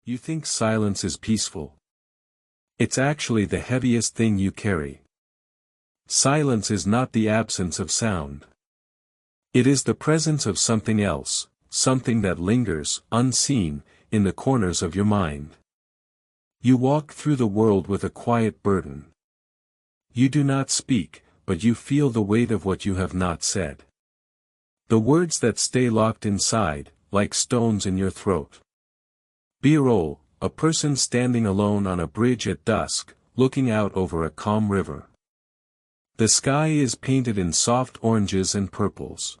You think silence is peaceful. It's actually the heaviest thing you carry. Silence is not the absence of sound. It is the presence of something else, something that lingers, unseen, in the corners of your mind. You walk through the world with a quiet burden. You do not speak, but you feel the weight of what you have not said. The words that stay locked inside, like stones in your throat. Birol, a person standing alone on a bridge at dusk, looking out over a calm river. The sky is painted in soft oranges and purples.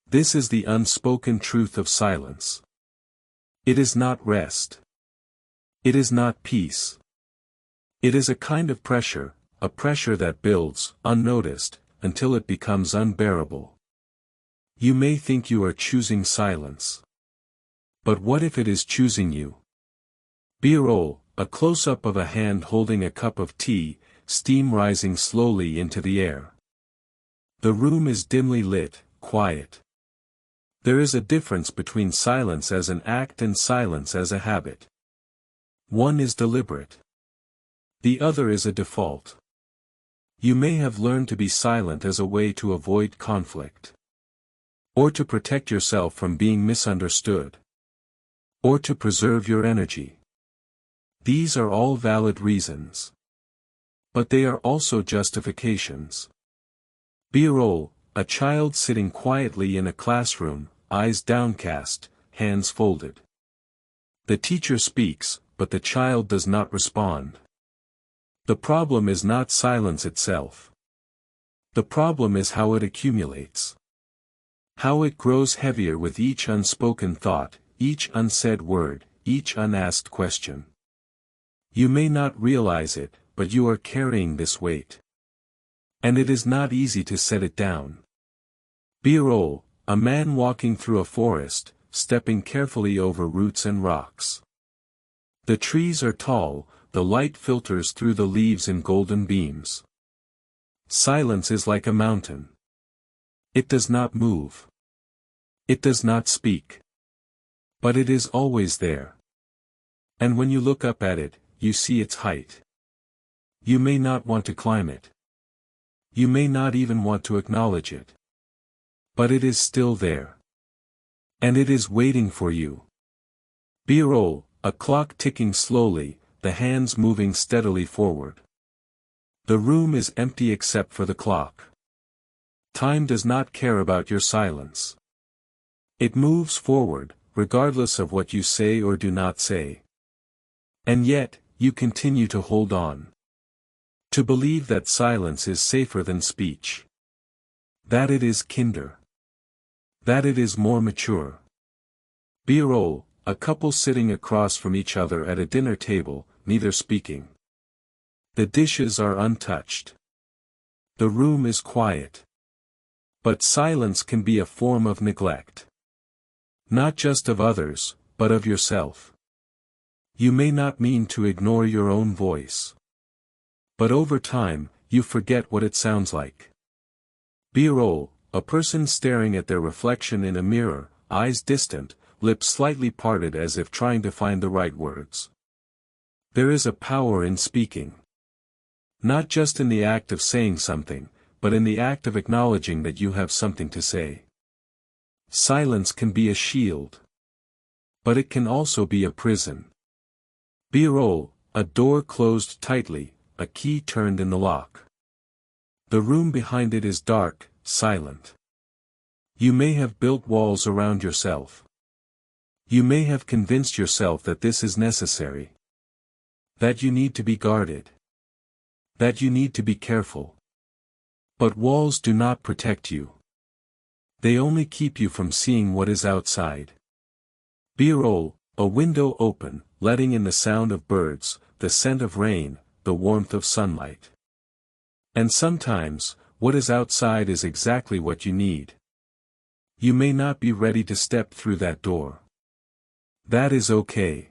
This is the unspoken truth of silence. It is not rest. It is not peace. It is a kind of pressure, a pressure that builds, unnoticed, until it becomes unbearable. You may think you are choosing silence. But what if it is choosing you? Birol, a close-up of a hand holding a cup of tea, steam rising slowly into the air. The room is dimly lit, quiet. There is a difference between silence as an act and silence as a habit. One is deliberate. The other is a default. You may have learned to be silent as a way to avoid conflict. Or to protect yourself from being misunderstood. Or to preserve your energy. These are all valid reasons. But they are also justifications. Birol, a child sitting quietly in a classroom, eyes downcast, hands folded. The teacher speaks, but the child does not respond. The problem is not silence itself. The problem is how it accumulates. How it grows heavier with each unspoken thought, each unsaid word, each unasked question. You may not realize it, but you are carrying this weight. And it is not easy to set it down. Birol, a man walking through a forest, stepping carefully over roots and rocks. The trees are tall, the light filters through the leaves in golden beams. Silence is like a mountain. It does not move. It does not speak. But it is always there. And when you look up at it, you see its height. You may not want to climb it. You may not even want to acknowledge it. But it is still there. And it is waiting for you. Birol, a clock ticking slowly, the hands moving steadily forward. The room is empty except for the clock. Time does not care about your silence. It moves forward, regardless of what you say or do not say. And yet, you continue to hold on. To believe that silence is safer than speech. That it is kinder. That it is more mature. Birol, a couple sitting across from each other at a dinner table, neither speaking. The dishes are untouched. The room is quiet. But silence can be a form of neglect. Not just of others, but of yourself. You may not mean to ignore your own voice. But over time, you forget what it sounds like. Birol, a person staring at their reflection in a mirror, eyes distant, lips slightly parted as if trying to find the right words. There is a power in speaking. Not just in the act of saying something, but in the act of acknowledging that you have something to say. Silence can be a shield. But it can also be a prison. Birol, a door closed tightly, a key turned in the lock. The room behind it is dark, silent. You may have built walls around yourself. You may have convinced yourself that this is necessary. That you need to be guarded. That you need to be careful. But walls do not protect you. They only keep you from seeing what is outside. Birol, a window open, letting in the sound of birds, the scent of rain, the warmth of sunlight. And sometimes, what is outside is exactly what you need. You may not be ready to step through that door. That is okay.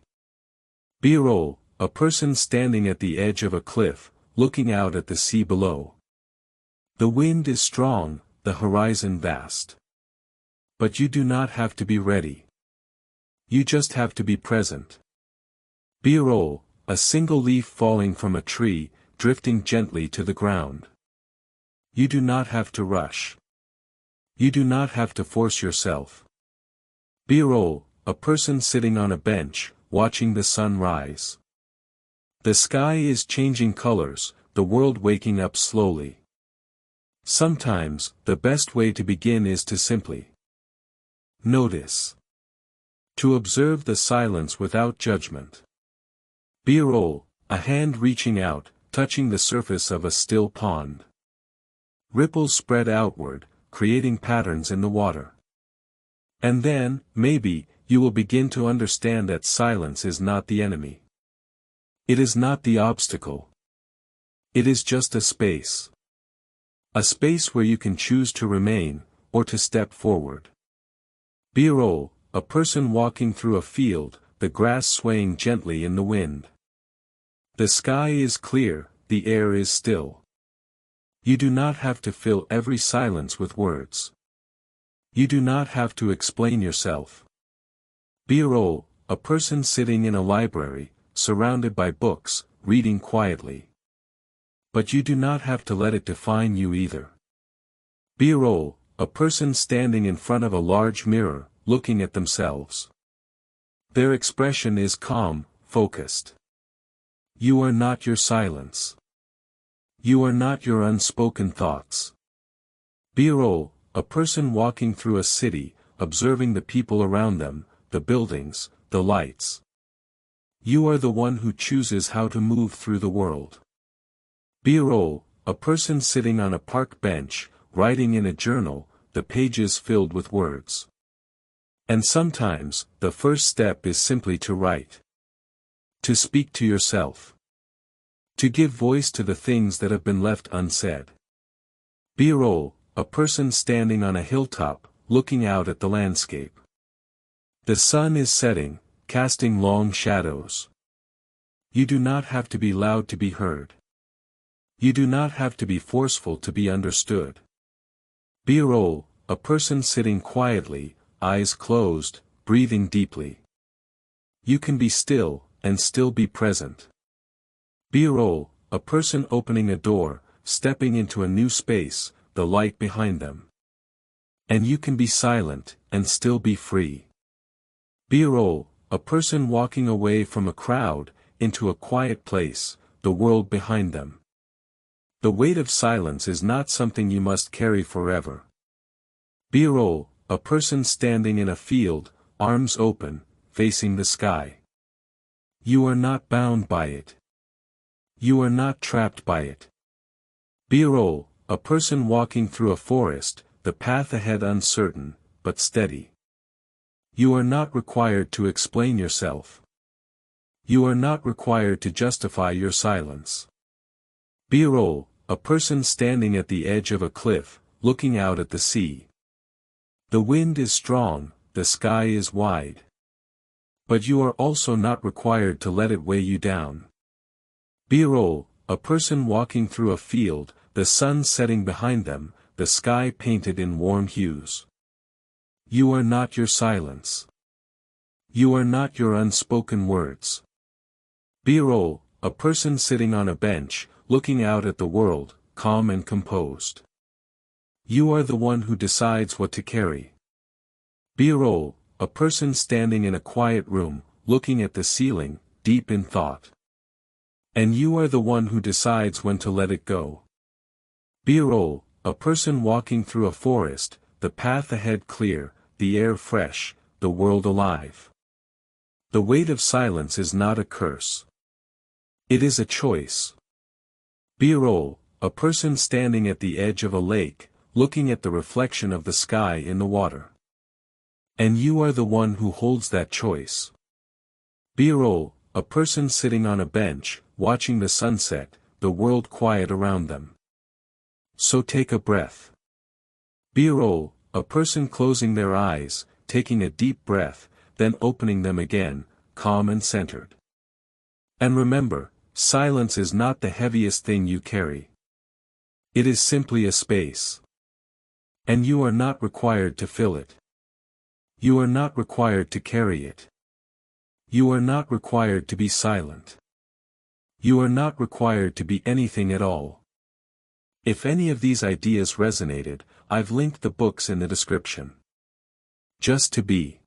Birol, a person standing at the edge of a cliff, looking out at the sea below. The wind is strong, the horizon vast. But you do not have to be ready. You just have to be present. B-roll, a single leaf falling from a tree, drifting gently to the ground. You do not have to rush. You do not have to force yourself. B-roll, a person sitting on a bench, watching the sun rise. The sky is changing colors, the world waking up slowly. Sometimes, the best way to begin is to simply notice. To observe the silence without judgment. B-roll, a hand reaching out, touching the surface of a still pond. Ripples spread outward, creating patterns in the water. And then, maybe, you will begin to understand that silence is not the enemy. It is not the obstacle. It is just a space. A space where you can choose to remain, or to step forward. B-roll, a person walking through a field, the grass swaying gently in the wind. The sky is clear, the air is still. You do not have to fill every silence with words. You do not have to explain yourself. B-roll, a person sitting in a library, surrounded by books, reading quietly. But you do not have to let it define you either. B-roll, a person standing in front of a large mirror, looking at themselves. Their expression is calm, focused. You are not your silence. You are not your unspoken thoughts. B-roll, a person walking through a city, observing the people around them, the buildings, the lights. You are the one who chooses how to move through the world. B-roll, a person sitting on a park bench, writing in a journal, the pages filled with words. And sometimes, the first step is simply to write. To speak to yourself. To give voice to the things that have been left unsaid. B-roll, a person standing on a hilltop, looking out at the landscape. The sun is setting, casting long shadows. You do not have to be loud to be heard. You do not have to be forceful to be understood. B-roll, a person sitting quietly, eyes closed, breathing deeply. You can be still, and still be present. B-roll, a person opening a door, stepping into a new space, the light behind them. And you can be silent, and still be free. B-roll, a person walking away from a crowd, into a quiet place, the world behind them. The weight of silence is not something you must carry forever. B-roll, a person standing in a field, arms open, facing the sky. You are not bound by it. You are not trapped by it. B-roll, a person walking through a forest, the path ahead uncertain, but steady. You are not required to explain yourself. You are not required to justify your silence. B-roll, a person standing at the edge of a cliff, looking out at the sea. The wind is strong, the sky is wide. But you are also not required to let it weigh you down. B-roll, a person walking through a field, the sun setting behind them, the sky painted in warm hues. You are not your silence. You are not your unspoken words. B-roll, a person sitting on a bench, looking out at the world, calm and composed. You are the one who decides what to carry. B-roll, a person standing in a quiet room, looking at the ceiling, deep in thought. And you are the one who decides when to let it go. B-roll, a person walking through a forest, the path ahead clear, the air fresh, the world alive. The weight of silence is not a curse. It is a choice. B-roll, a person standing at the edge of a lake, looking at the reflection of the sky in the water. And you are the one who holds that choice. B-roll, a person sitting on a bench, watching the sunset, the world quiet around them. So take a breath. B-roll, a person closing their eyes, taking a deep breath, then opening them again, calm and centered. And remember, silence is not the heaviest thing you carry. It is simply a space. And you are not required to fill it. You are not required to carry it. You are not required to be silent. You are not required to be anything at all. If any of these ideas resonated, I've linked the books in the description. Just to be.